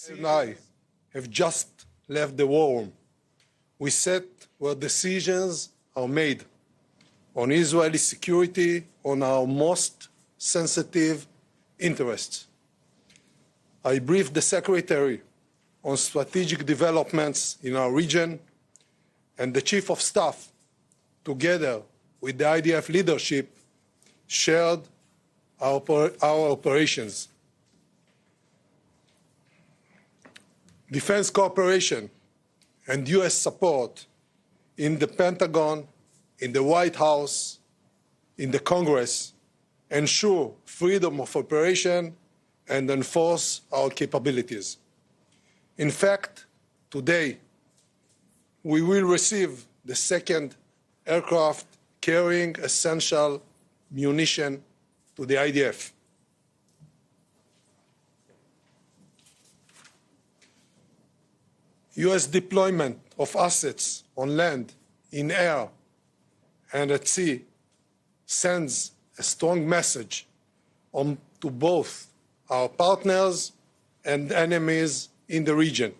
And I have just left the war room. We sat where decisions are made on Israeli security, on our most sensitive interests. I briefed the Secretary on strategic developments in our region, and the Chief of Staff, together with the IDF leadership, shared our operations. Defense cooperation and U.S. support in the Pentagon, in the White House, in the Congress, ensure freedom of operation and enforce our capabilities. In fact, today, we will receive the second aircraft carrying essential munition to the IDF. U.S. deployment of assets on land, in air, and at sea sends a strong message to both our partners and enemies in the region.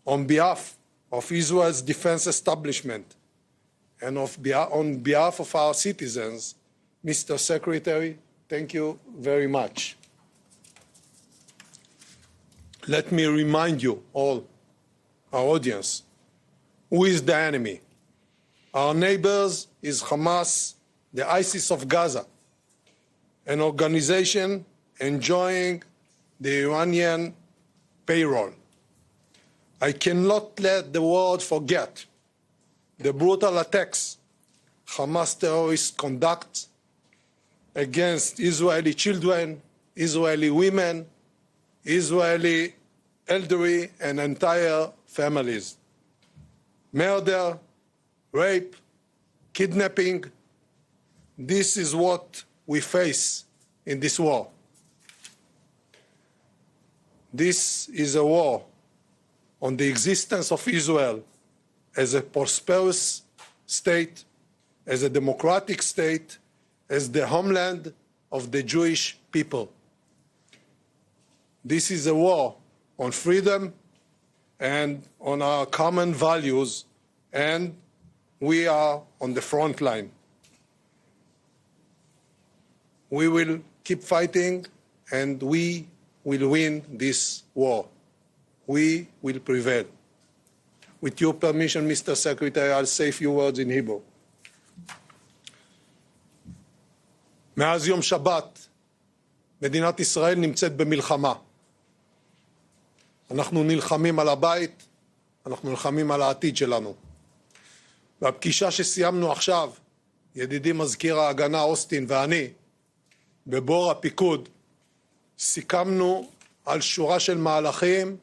On behalf of Israel's defense establishment and on behalf of our citizens, Mr. Secretary, thank you very much. Let me remind you all, our audience, who is the enemy? Our neighbors is Hamas, the ISIS of Gaza, an organization enjoying the Iranian payroll. I cannot let the world forget the brutal attacks Hamas terrorists conduct against Israeli children, Israeli women, Israeli elderly and entire families. Murder, rape, kidnapping, this is what we face in this war. This is a war on the existence of Israel as a prosperous state, as a democratic state, as the homeland of the Jewish people. This is a war on freedom and on our common values, and we are on the front line. We will keep fighting, and we will win this war. We will prevail. With your permission, Mr. Secretary, I'll say a few words in Hebrew. מאז יום שבת, מדינת ישראל נמצאת במלחמה. אנחנו נלחמים על הבית, אנחנו נלחמים על העתיד שלנו. והפגישה שסיימנו עכשיו, ידידי מזכיר ההגנה אוסטין ואני, בבור הפיקוד, סיכמנו על שורה של מהלכים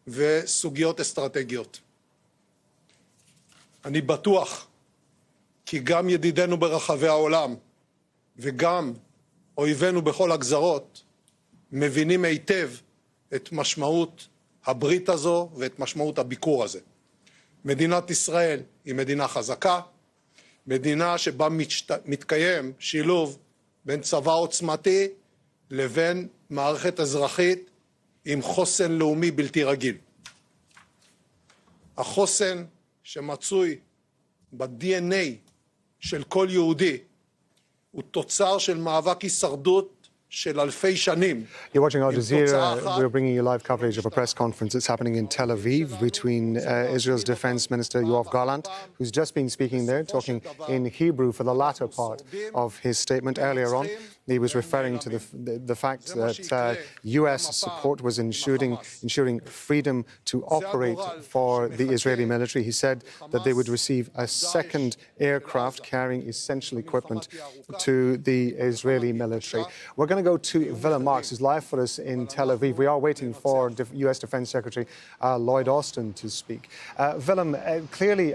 וסוגיות אסטרטגיות. אני בטוח כי גם ידידינו ברחבי העולם וגם אויבינו בכל הגזרות מבינים היטב את משמעות הברית הזו ואת משמעות הביקור הזה. מדינת ישראל היא מדינה חזקה, מדינה שבה מתקיים שילוב בין צבא עוצמתי לבין מערכת אזרחית עם חוסן לאומי בלתי רגיל. החוסן שמצוי ב-DNA של כל יהודי הוא תוצר של מאבק הישרדות של אלפי שנים. You're watching Al Jazeera. We're bringing you live coverage of a press conference that's happening in Tel Aviv between Israel's Defence Minister Yoav Gallant, who's just been speaking there, talking in Hebrew for the latter part of his statement. Earlier on, he was referring to the fact that US support was ensuring freedom to operate for the Israeli military. He said that they would receive a second aircraft carrying essential equipment to the Israeli military. We're going to go to Willem, Marx, who's live for us in Tel Aviv. We are waiting for US Defence Secretary Lloyd Austin to speak. Willem, clearly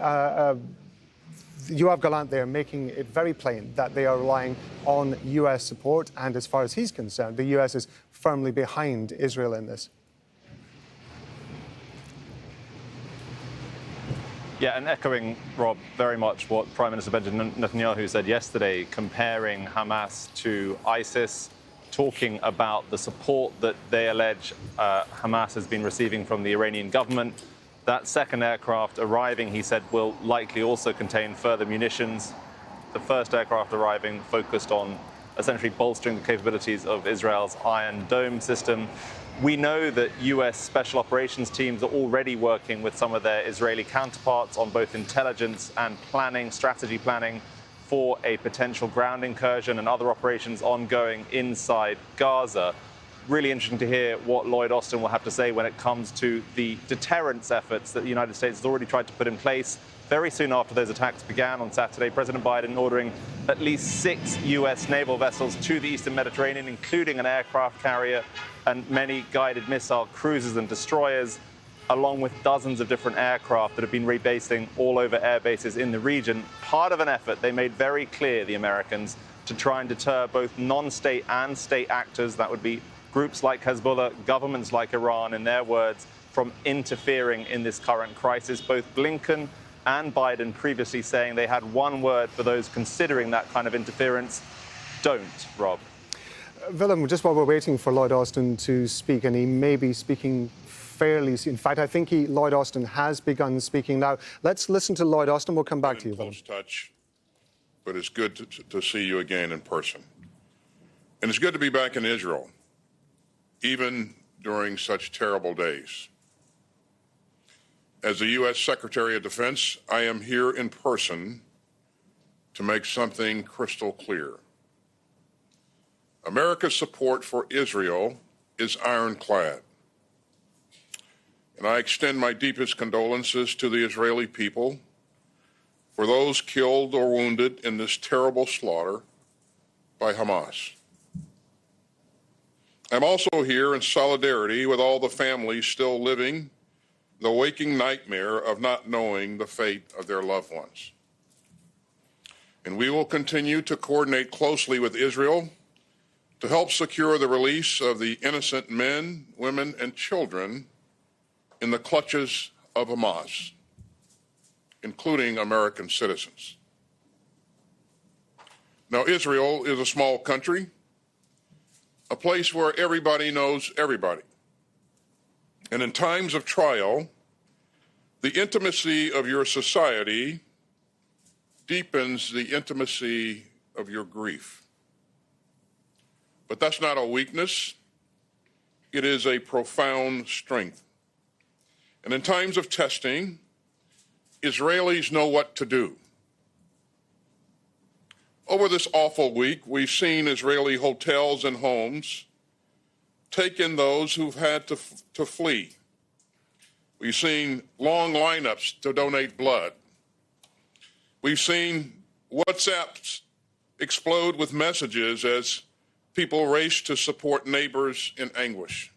Yoav Gallant there making it very plain that they are relying on US support, and as far as he's concerned, the US is firmly behind Israel in this. Yeah, and echoing, Rob, very much what Prime Minister Benjamin Netanyahu said yesterday, comparing Hamas to ISIS. talking about the support that they allege Hamas has been receiving from the Iranian government. That second aircraft arriving, he said, will likely also contain further munitions. The first aircraft arriving focused on essentially bolstering the capabilities of Israel's Iron Dome system. We know that US special operations teams are already working with some of their Israeli counterparts on both intelligence and planning, strategy planning, for a potential ground incursion and other operations ongoing inside Gaza. Really interesting to hear what Lloyd Austin will have to say when it comes to the deterrence efforts that the United States has already tried to put in place. Very soon after those attacks began on Saturday, President Biden ordering at least 6 US naval vessels to the Eastern Mediterranean, including an aircraft carrier and many guided missile cruisers and destroyers, along with dozens of different aircraft that have been rebasing all over air bases in the region. Part of an effort they made very clear, the Americans, to try and deter both non-state and state actors, that would be groups like Hezbollah, governments like Iran, in their words, from interfering in this current crisis. Both Blinken and Biden previously saying they had one word for those considering that kind of interference: don't, Rob. Willem, just while we're waiting for Lloyd Austin to speak, and he may be speaking fairly soon. In fact, I think Lloyd Austin has begun speaking now. Let's listen to Lloyd Austin. We'll come back to you, Willem. Close touch, but it's good to see you again in person. And it's good to be back in Israel, even during such terrible days. As the U.S. Secretary of Defense, I am here in person to make something crystal clear. America's support for Israel is ironclad. And I extend my deepest condolences to the Israeli people for those killed or wounded in this terrible slaughter by Hamas. I'm also here in solidarity with all the families still living the waking nightmare of not knowing the fate of their loved ones. And we will continue to coordinate closely with Israel to help secure the release of the innocent men, women, and children in the clutches of Hamas, including American citizens. Now, Israel is a small country, a place where everybody knows everybody. And in times of trial, the intimacy of your society deepens the intimacy of your grief. But that's not a weakness. It is a profound strength. And in times of testing, Israelis know what to do. Over this awful week, we've seen Israeli hotels and homes take in those who've had to flee. We've seen long lineups to donate blood. We've seen WhatsApps explode with messages as people race to support neighbors in anguish.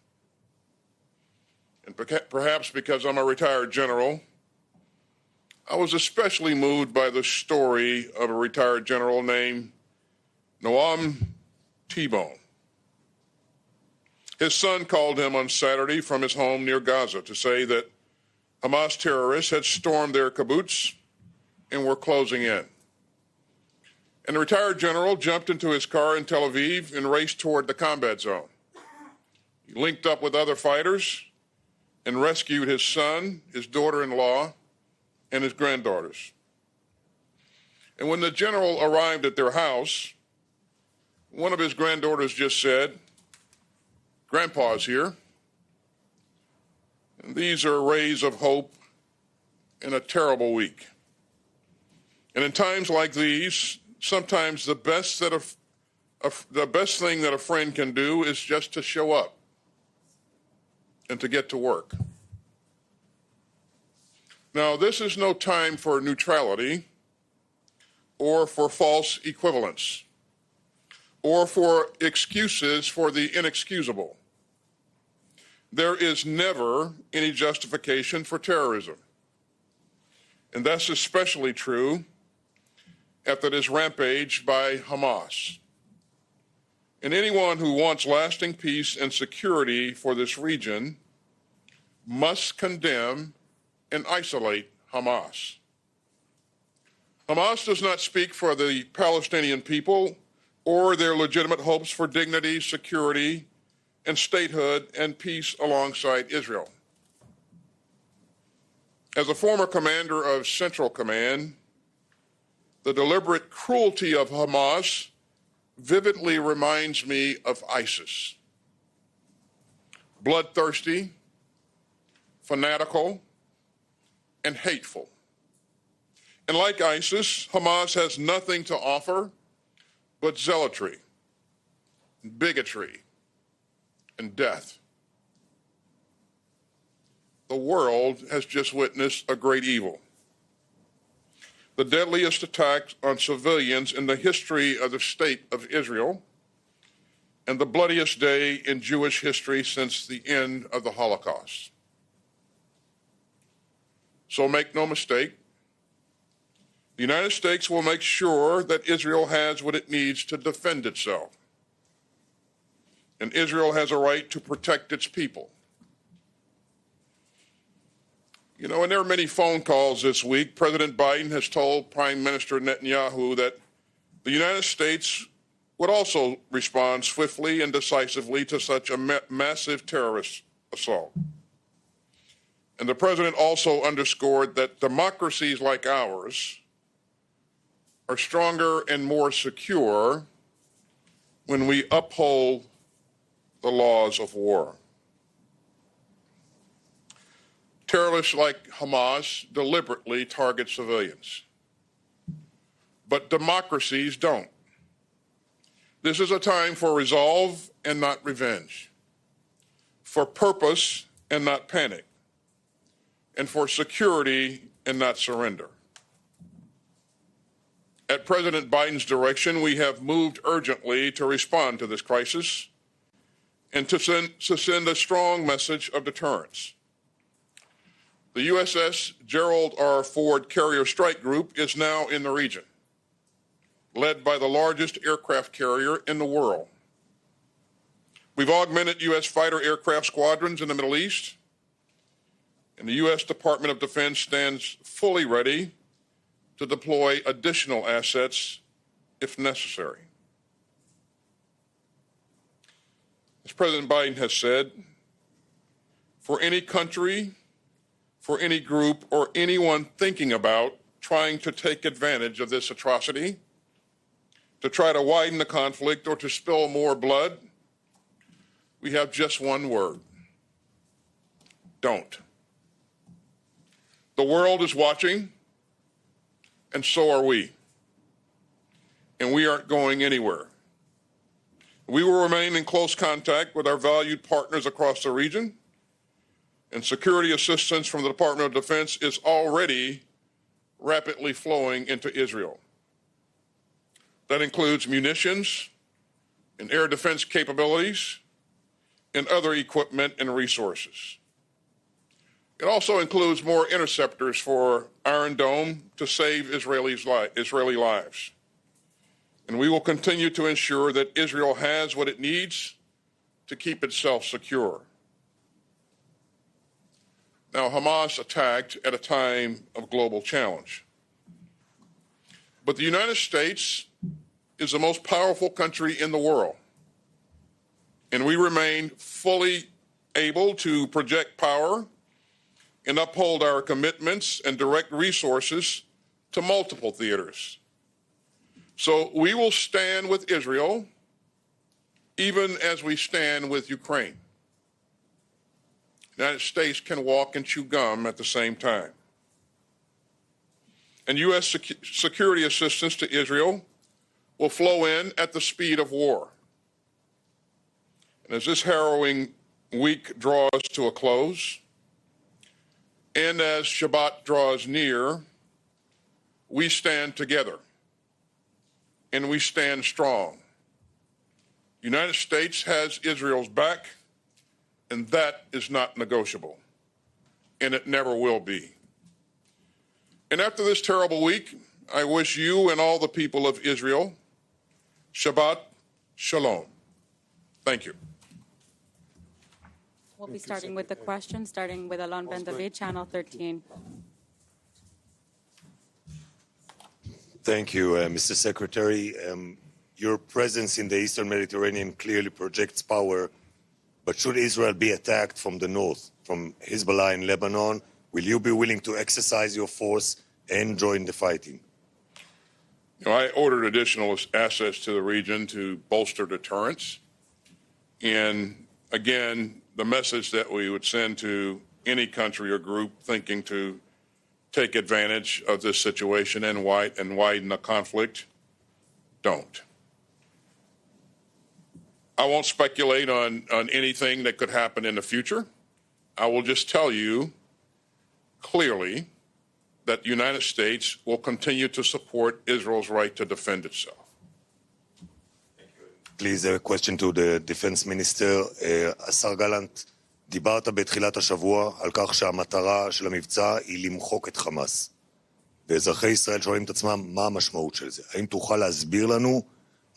And perhaps because I'm a retired general, I was especially moved by the story of a retired general named Noam T-Bone. His son called him on Saturday from his home near Gaza to say that Hamas terrorists had stormed their kibbutz and were closing in. And the retired general jumped into his car in Tel Aviv and raced toward the combat zone. He linked up with other fighters and rescued his son, his daughter-in-law, and his granddaughters. And when the general arrived at their house, one of his granddaughters just said, "Grandpa's here." And these are rays of hope in a terrible week. And in times like these, sometimes the best thing that a friend can do is just to show up and to get to work. Now, this is no time for neutrality or for false equivalence or for excuses for the inexcusable. There is never any justification for terrorism. And that's especially true after this rampage by Hamas. And anyone who wants lasting peace and security for this region must condemn and isolate Hamas. Hamas does not speak for the Palestinian people or their legitimate hopes for dignity, security, and statehood and peace alongside Israel. As a former commander of Central Command, the deliberate cruelty of Hamas vividly reminds me of ISIS. Bloodthirsty, fanatical, and hateful. And like ISIS, Hamas has nothing to offer but zealotry, bigotry, and death. The world has just witnessed a great evil. The deadliest attacks on civilians in the history of the state of Israel, and the bloodiest day in Jewish history since the end of the Holocaust. So make no mistake, the United States will make sure that Israel has what it needs to defend itself. And Israel has a right to protect its people. You know, and there are many phone calls this week. President Biden has told Prime Minister Netanyahu that the United States would also respond swiftly and decisively to such a massive terrorist assault. And the president also underscored that democracies like ours are stronger and more secure when we uphold the laws of war. Terrorists like Hamas deliberately target civilians, but democracies don't. This is a time for resolve and not revenge, for purpose and not panic, and for security and not surrender. At President Biden's direction, we have moved urgently to respond to this crisis and to send a strong message of deterrence. The USS Gerald R. Ford Carrier Strike Group is now in the region, led by the largest aircraft carrier in the world. We've augmented U.S. fighter aircraft squadrons in the Middle East, and the U.S. Department of Defense stands fully ready to deploy additional assets if necessary. As President Biden has said, for any country, for any group, or anyone thinking about trying to take advantage of this atrocity, to try to widen the conflict or to spill more blood, we have just one word: don't. The world is watching, and so are we. And we aren't going anywhere. We will remain in close contact with our valued partners across the region, and security assistance from the Department of Defense is already rapidly flowing into Israel. That includes munitions and air defense capabilities and other equipment and resources. It also includes more interceptors for Iron Dome to save Israeli lives. And we will continue to ensure that Israel has what it needs to keep itself secure. Now, Hamas attacked at a time of global challenge. But the United States is the most powerful country in the world, and we remain fully able to project power and uphold our commitments and direct resources to multiple theaters. So we will stand with Israel even as we stand with Ukraine. The United States can walk and chew gum at the same time. And U.S. security assistance to Israel will flow in at the speed of war. And as this harrowing week draws to a close, and as Shabbat draws near, we stand together, and we stand strong. The United States has Israel's back, and that is not negotiable, and it never will be. And after this terrible week, I wish you and all the people of Israel Shabbat Shalom. Thank you. We'll be starting with the questions, starting with Alon Ben David, Channel 13. Thank you, Mr. Secretary. your presence in the Eastern Mediterranean clearly projects power, but should Israel be attacked from the north, from Hezbollah in Lebanon, will you be willing to exercise your force and join the fighting? You know, I ordered additional assets to the region to bolster deterrence. And again, the message that we would send to any country or group thinking to take advantage of this situation and widen the conflict, don't. I won't speculate on anything that could happen in the future. I will just tell you clearly that the United States will continue to support Israel's right to defend itself. Please, a question to the Defense Minister. השר גלנט, דיברת בתחילת השבוע על כך שהמטרה של המבצע היא למחוק את חמאס. ואזרחי ישראל שואלים את עצמם מה המשמעות של זה. האם תוכל להסביר לנו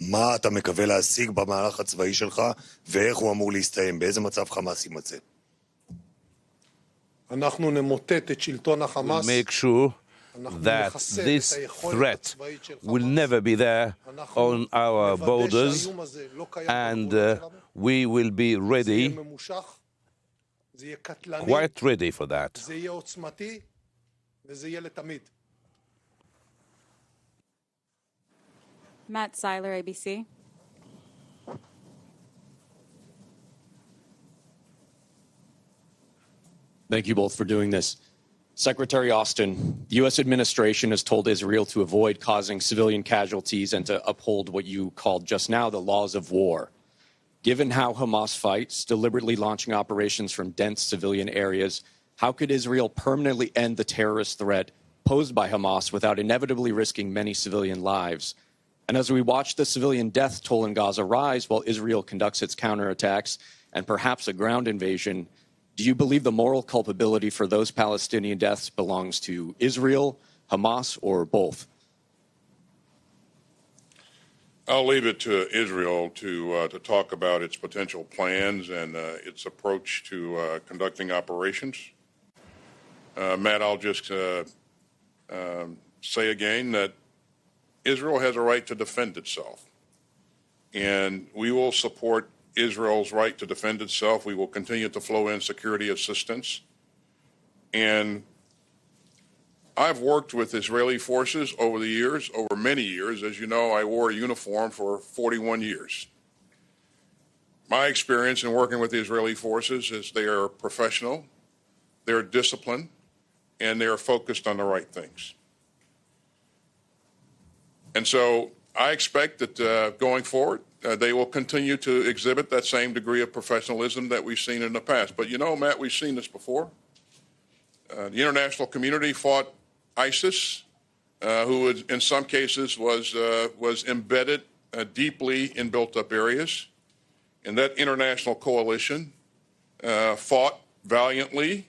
מה אתה מקווה להשיג במהלך הצבאי שלך ואיך הוא אמור להסתיים? באיזה מצב חמאס יימצא? אנחנו נמוטט את שלטון החמאס. Make sure that this threat will never be there on our borders, and we will be ready, quite ready for that. זה יהיה עוצמתי וזה יהיה לתמיד. Matt Seiler, ABC. Thank you both for doing this. Secretary Austin, the U.S. administration has told Israel to avoid causing civilian casualties and to uphold what you called just now the laws of war. Given how Hamas fights, deliberately launching operations from dense civilian areas, how could Israel permanently end the terrorist threat posed by Hamas without inevitably risking many civilian lives? And as we watch the civilian death toll in Gaza rise while Israel conducts its counterattacks and perhaps a ground invasion, do you believe the moral culpability for those Palestinian deaths belongs to Israel, Hamas, or both? I'll leave it to Israel to talk about its potential plans and its approach to conducting operations. Matt, I'll just say again that Israel has a right to defend itself, and we will support Israel's right to defend itself. We will continue to flow in security assistance. And I've worked with Israeli forces over the years, over many years. As you know, I wore a uniform for 41 years. My experience in working with the Israeli forces is they are professional, they're disciplined, and they're focused on the right things. And so I expect that going forward, they will continue to exhibit that same degree of professionalism that we've seen in the past. But you know, Matt, we've seen this before. The international community fought ISIS, who in some cases was embedded deeply in built-up areas. And that international coalition fought valiantly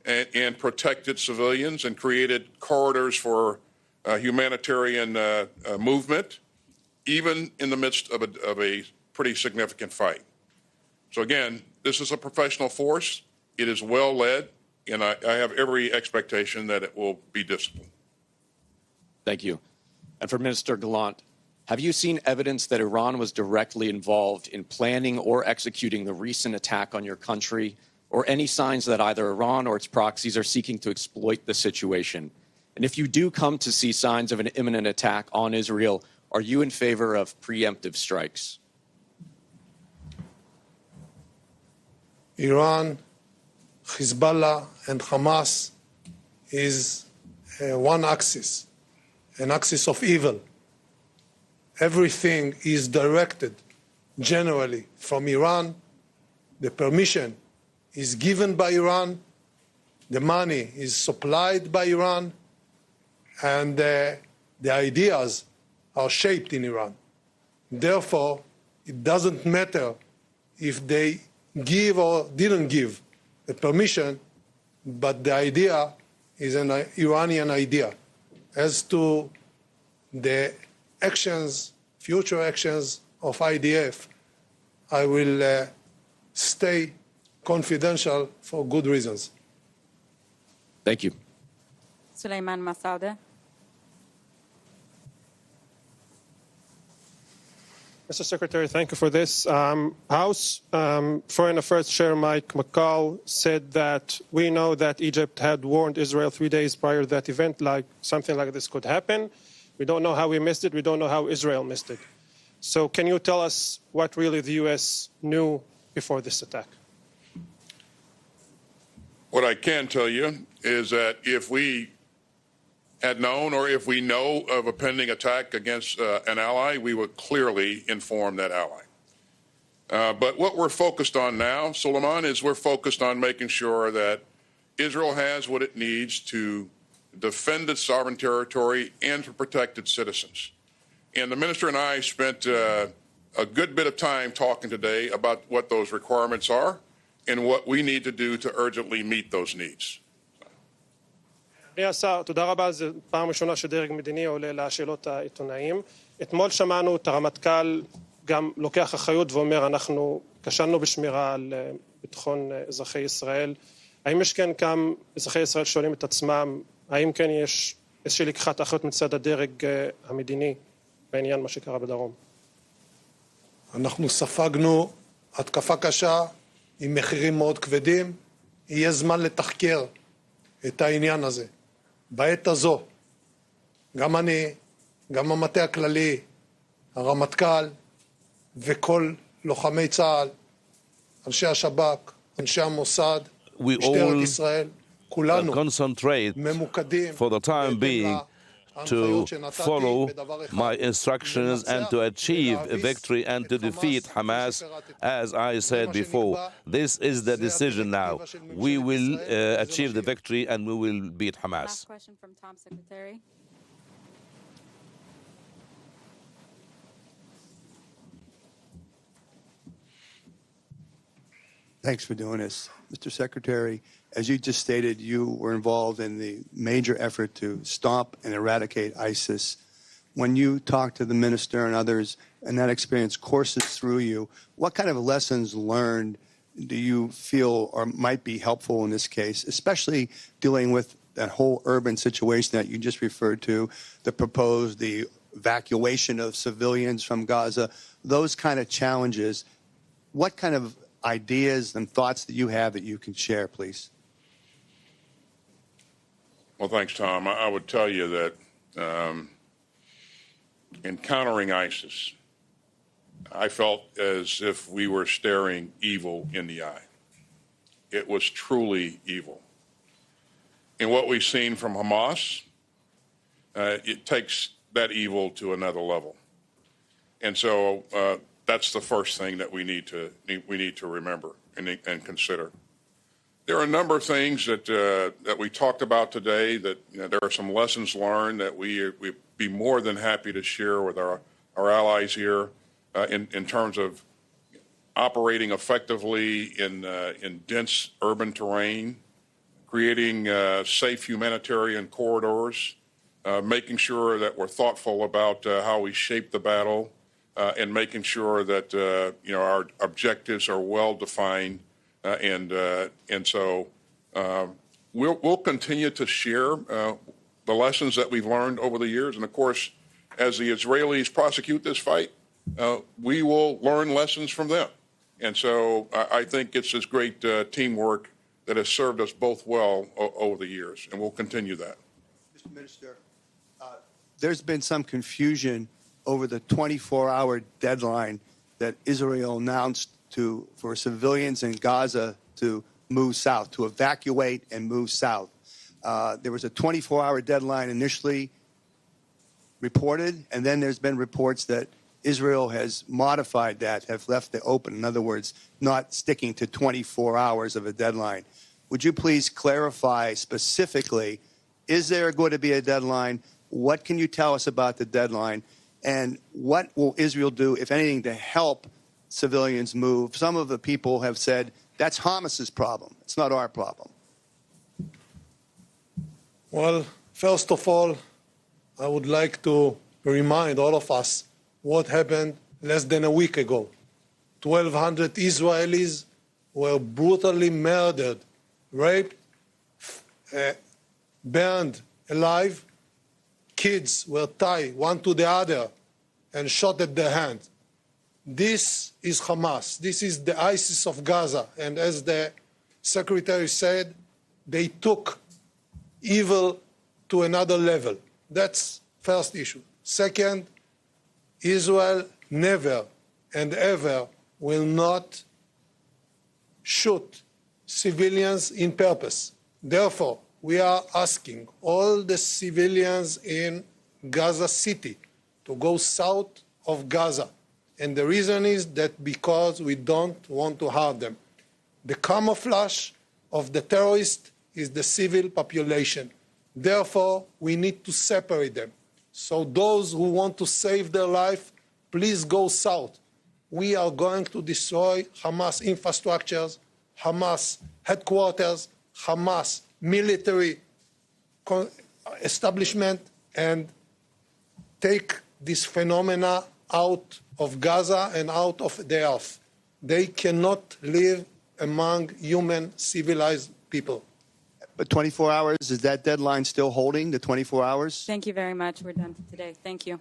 and protected civilians and created corridors for humanitarian movement, even in the midst of a pretty significant fight. So again, this is a professional force. It is well led, and I have every expectation that it will be disciplined. Thank you. And for Minister Gallant, have you seen evidence that Iran was directly involved in planning or executing the recent attack on your country, or any signs that either Iran or its proxies are seeking to exploit the situation? And if you do come to see signs of an imminent attack on Israel, are you in favor of preemptive strikes? Iran, Hezbollah, and Hamas is one axis, an axis of evil. Everything is directed generally from Iran. The permission is given by Iran. The money is supplied by Iran. And the ideas are shaped in Iran. Therefore, it doesn't matter if they give or didn't give the permission, but the idea is an Iranian idea. As to the actions, future actions of IDF, I will stay confidential for good reasons. Thank you. Suleiman Massaoudeh. Mr. Secretary, thank you for this. House Foreign Affairs Chair Mike McCall said that we know that Egypt had warned Israel 3 days prior to that event, like something like this could happen. We don't know how we missed it. We don't know how Israel missed it. So can you tell us what really the U.S. knew before this attack? What I can tell you is that if we had known or if we know of a pending attack against an ally, we would clearly inform that ally. But what we're focused on now, Suleiman, is we're focused on making sure that Israel has what it needs to defend its sovereign territory and to protect its citizens. And the minister and I spent a good bit of time talking today about what those requirements are and what we need to do to urgently meet those needs. אדוני השר, תודה רבה. זו פעם ראשונה שדרג מדיני עולה לשאלות העיתונאים. אתמול שמענו את הרמטכ"ל גם לוקח אחריות ואומר, אנחנו כשלנו בשמירה על ביטחון אזרחי ישראל. האם יש כן גם אזרחי ישראל שואלים את עצמם, האם כן יש איזושהי לקיחת אחריות מצד הדרג המדיני בעניין מה שקרה בדרום? אנחנו ספגנו התקפה קשה עם מחירים מאוד כבדים. יהיה זמן לתחקר את העניין הזה. בעת הזו, גם אני, גם המטה הכללי, הרמטכ"ל וכל לוחמי צה"ל, אנשי השב"כ, אנשי המוסד, משטרת ישראל, כולנו ממוקדים for the time being to follow my instructions and to achieve a victory and to defeat Hamas, as I said before. This is the decision now. We will achieve the victory and we will beat Hamas. Last question from Tom, Secretary. Thanks for doing this. Mr. Secretary, as you just stated, you were involved in the major effort to stop and eradicate ISIS. When you talk to the minister and others, and that experience courses through you, what kind of lessons learned do you feel or might be helpful in this case, especially dealing with that whole urban situation that you just referred to, the evacuation of civilians from Gaza, those kind of challenges? What kind of ideas and thoughts that you have that you can share, please? Well, thanks, Tom. I would tell you that encountering ISIS, I felt as if we were staring evil in the eye. It was truly evil. And what we've seen from Hamas, it takes that evil to another level. And so that's the first thing that we need to remember and consider. There are a number of things that we talked about today that there are some lessons learned that we'd be more than happy to share with our allies here in terms of operating effectively in dense urban terrain, creating safe humanitarian corridors, making sure that we're thoughtful about how we shape the battle, and making sure that our objectives are well defined. And so we'll continue to share the lessons that we've learned over the years. And of course, as the Israelis prosecute this fight, we will learn lessons from them. And so I think it's this great teamwork that has served us both well over the years, and we'll continue that. Mr. Minister, there's been some confusion over the 24-hour deadline that Israel announced for civilians in Gaza to move south, to evacuate and move south. There was a 24-hour deadline initially reported, and then there's been reports that Israel has modified that, have left it open. In other words, not sticking to 24 hours of a deadline. Would you please clarify specifically, is there going to be a deadline? What can you tell us about the deadline? And what will Israel do, if anything, to help civilians move? Some of the people have said that's Hamas's problem. It's not our problem. Well, first of all, I would like to remind all of us what happened less than a week ago. 1,200 Israelis were brutally murdered, raped, burned alive. Kids were tied one to the other and shot at their hands. this is Hamas. This is the ISIS of Gaza. And as the Secretary said, they took evil to another level. That's first issue. Second, Israel never and ever will not shoot civilians in purpose. Therefore, we are asking all the civilians in Gaza City to go south of Gaza. And the reason is that because we don't want to harm them. The camouflage of the terrorist is the civil population. Therefore, we need to separate them. So those who want to save their life, please go south. We are going to destroy Hamas infrastructures, Hamas headquarters, Hamas military establishment, and take this phenomena out of Gaza and out of the earth. They cannot live among human, civilized people. But 24 hours, is that deadline still holding, the 24 hours? Thank you very much. We're done today. Thank you.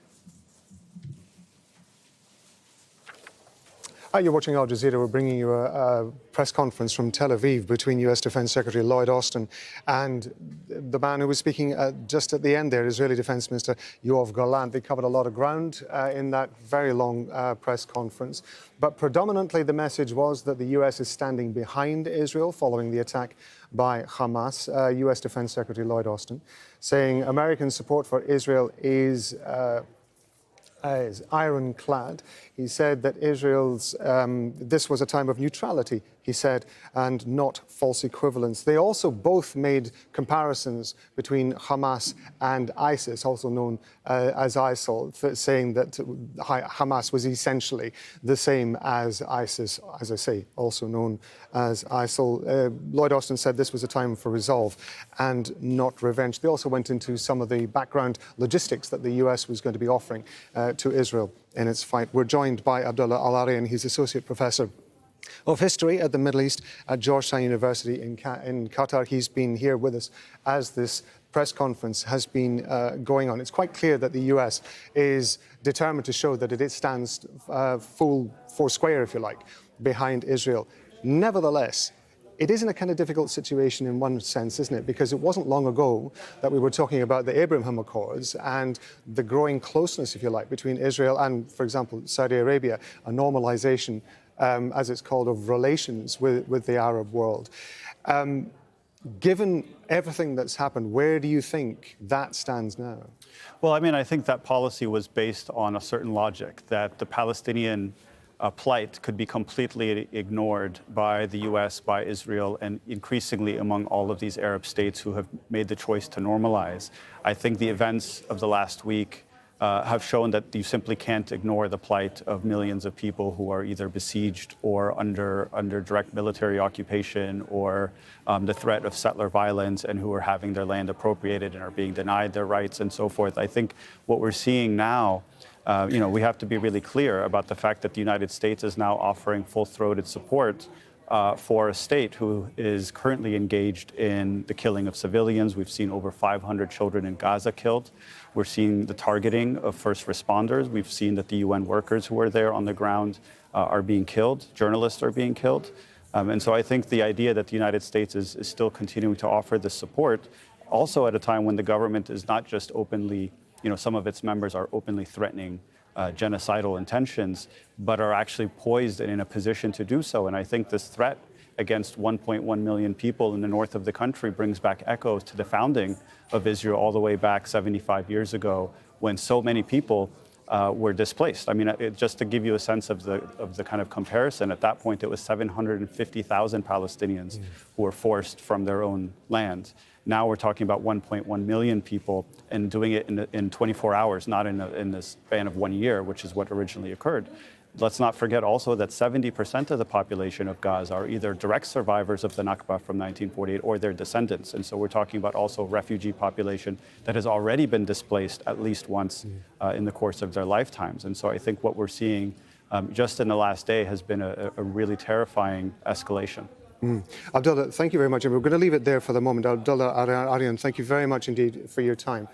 Hi, you're watching Al Jazeera. We're bringing you a press conference from Tel Aviv between U.S. Defense Secretary Lloyd Austin and the man who was speaking just at the end there, Israeli Defense Minister Yoav Gallant. They covered a lot of ground in that very long press conference. But predominantly the message was that the U.S. is standing behind Israel following the attack by Hamas. U.S. Defense Secretary Lloyd Austin saying American support for Israel is ironclad. He said that Israel's, this was a time of neutrality, he said, and not false equivalence. They also both made comparisons between Hamas and ISIS, also known as ISIL, saying that Hamas was essentially the same as ISIS, as I say, also known as ISIL. Lloyd Austin said this was a time for resolve and not revenge. They also went into some of the background logistics that the US was going to be offering to Israel in its fight. We're joined by Abdullah Al Arian. He's Associate Professor of History at the Middle East at Georgetown University in Qatar. He's been here with us as this press conference has been going on. It's quite clear that the US is determined to show that it stands full four square, if you like, behind Israel. Nevertheless, it is in a kind of difficult situation in one sense, isn't it? Because it wasn't long ago that we were talking about the Abraham Accords and the growing closeness, if you like, between Israel and, for example, Saudi Arabia, a normalization, as it's called, of relations with the Arab world. Given everything that's happened, where do you think that stands now? Well, I mean, I think that policy was based on a certain logic that the Palestinian plight could be completely ignored by the U.S., by Israel, and increasingly among all of these Arab states who have made the choice to normalize. I think the events of the last week have shown that you simply can't ignore the plight of millions of people who are either besieged or under direct military occupation or the threat of settler violence and who are having their land appropriated and are being denied their rights and so forth. I think what we're seeing now, we have to be really clear about the fact that the United States is now offering full-throated support for a state who is currently engaged in the killing of civilians. We've seen over 500 children in Gaza killed. We're seeing the targeting of first responders. We've seen that the UN workers who are there on the ground are being killed. Journalists are being killed. And so I think the idea that the United States is still continuing to offer this support, also at a time when the government is not just openly, some of its members are openly threatening genocidal intentions, but are actually poised and in a position to do so. And I think this threat against 1.1 million people in the north of the country brings back echoes to the founding of Israel all the way back 75 years ago, when so many people were displaced. I mean, just to give you a sense of the kind of comparison, at that point it was 750,000 Palestinians who were forced from their own land. Now we're talking about 1.1 million people, and doing it in 24 hours, not in this span of 1 year, which is what originally occurred. Let's not forget also that 70% of the population of Gaza are either direct survivors of the Nakba from 1948 or their descendants. And so we're talking about also refugee population that has already been displaced at least once in the course of their lifetimes. And so I think what we're seeing just in the last day has been a really terrifying escalation. Abdullah, thank you very much. And we're going to leave it there for the moment. Abdullah Arian, thank you very much indeed for your time.